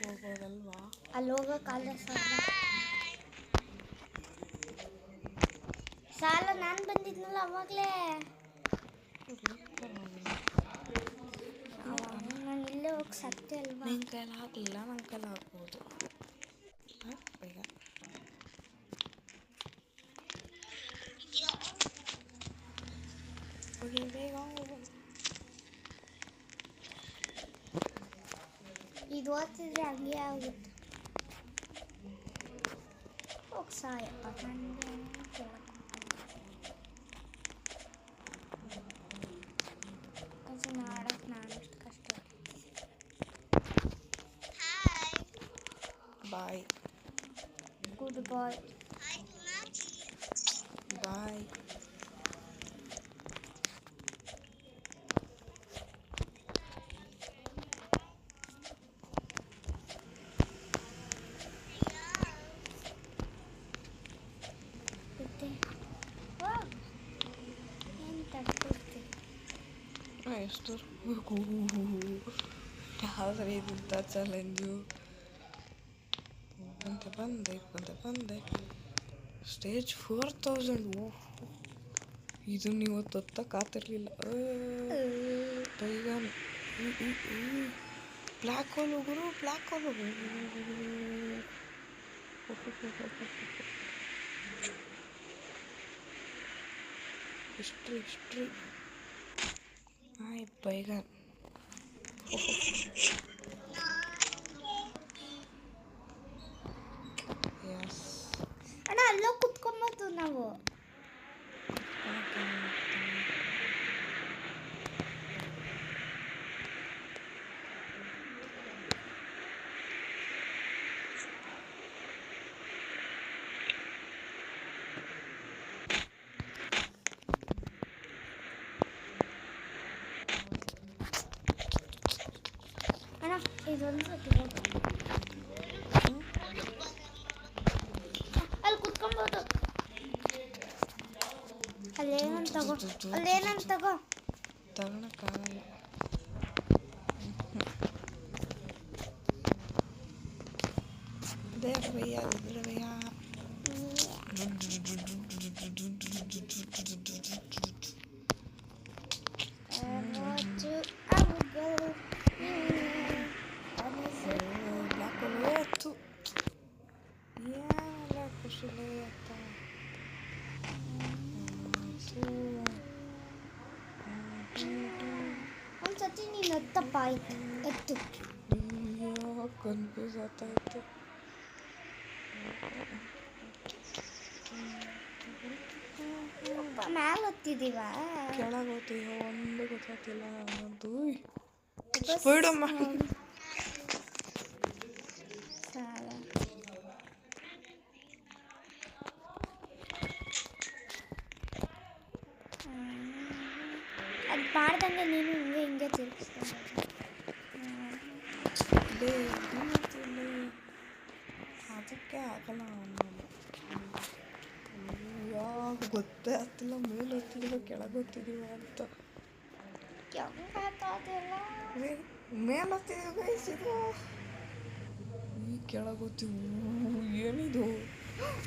ಹೋಗೋದಲ್ವಾ ಅಲ್ಲಿ ಹೋಗೋಕ್ಕಾಗಲ್ಲ ಸಾಲ ನಾನು ಬಂದಿದ್ನಲ್ಲ ಅವಾಗಲೇ ನಾನು ಇಲ್ಲೇ ಹೋಗಿ ಸತ್ತೆ ಅಲ್ವಾ. ನಿನ್ನ ಕೈಲಿ ಆಗಲಿಲ್ಲ, ನನ್ನ ಕೈಲಿ ಆಗ್ಬೋದು. ಬೇಗ ಹೋಗಿ ಬೇಗ ಇದು ಓದ್ತಿದ್ರೆ ಹಂಗೆ ಆಗುತ್ತೆ. ಹೋಗಿ ಸಾಯಪ್ಪ ನನಗೆ ಅದನ್ನು ಆಡೋಕ್ಕೆ ನಾನಷ್ಟು ಕಷ್ಟ. ಬಾಯ್ ಗುಡ್ ಬಾಯ್ ಬಾಯ್. ಎಷ್ಟು ಯಾವ್ದಾರು ಇದ್ದಂಥ ಚಾಲೆಂಜು ಬಂದೆ ಸ್ಟೇಜ್ 4000. ಇದು ನೀವು ತೊತ್ತಕ್ಕಾತಿರ್ಲಿಲ್ಲ. ಈಗ ಬ್ಲ್ಯಾಕ್ ಹೋಲ್ ಗುರು, ಬ್ಲ್ಯಾಕ್ ಹೋಲ್ ಹಿಸ್ಟ್ರಿ ಆಯ್ ಬೈಗನ್. ಎಸ್ ಅಣ್ಣ ಅಲ್ಲೋ ಕುತ್ಕೊಂಬೋದು ನಾವು. ಅಣ್ಣ ಇದೊಂದು ಅಲ್ಲಿ ಕುತ್ಕೊಬೋದು. ಅಲ್ಲೇನಂತ ತಗೋ ತಗೊಳಕ್ಕಾಗಲ್ಲ. ಇದೇ ಭಯ್ಯ ಇದ್ರೆ ಭಯ್ಯ. ಏನೆಲ್ಲ ಖುಷಿಲೇ ಅಂತ ಒಂದ್ಸತಿ ನೀನು ಎತ್ತಪ್ಪ ಎತ್ತು. ಕನ್ಫ್ಯೂಸ್ ಆಗ್ತಾಯಿತ್ತು. ಮ್ಯಾಲೆ ಹತ್ತಿದೀವ ಕೆಳಗೆ ಹೋಗ್ತೀವಿ ಒಂದು ಗೊತ್ತಾಗ್ತಿಲ್ಲ ಅನ್ನೋದು. ಸ್ಪೀಡಮ್ಮ ಅದು ಮಾಡ್ದಂಗೆ ನೀನು ಹಿಂಗೆ ತಿರುಗಿಸ್ತೀನಿ. ಅದಕ್ಕೆ ಆಗಲ್ಲ ಯಾವಾಗ ಗೊತ್ತೇ ಆಗ್ತಿಲ್ಲ. ಮೇಲೆ ಹೋಗ್ತಿದ್ದೀವ ಕೆಳಗೆ ಹೋಗ್ತಿದ್ದೀವ ಅಂತ. ಮೇಲೆ ಹೋಗ್ತಿದ್ದೀವಿ ಬಯಸಿದ್ರು ಈ ಕೆಳಗೆ ಹೋಗ್ತೀವಿ. ಏನಿದು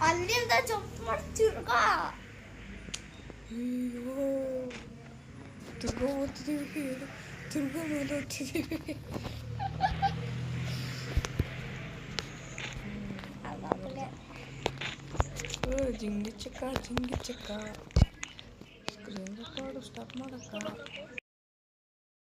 ಅಲ್ಲಿಂದ ಜಂಪ್ ಮಾಡಿ ತಿರ್ಗಾ. ಅಯ್ಯೋ ತಿರ್ಗಾ ಓದ್ತಿದ್ದೀವಿ, ತಿರ್ಗಾ ಮೇಲೆ ಓದ್ತಿದ್ದೀವಿ. ಜಿಂಗಿ ಚಕ್ಕ ಸ್ಕ್ರೀನ್ ರೆಕಾರ್ಡು ಸ್ಟಾಪ್ ಮಾಡಕ್ಕ.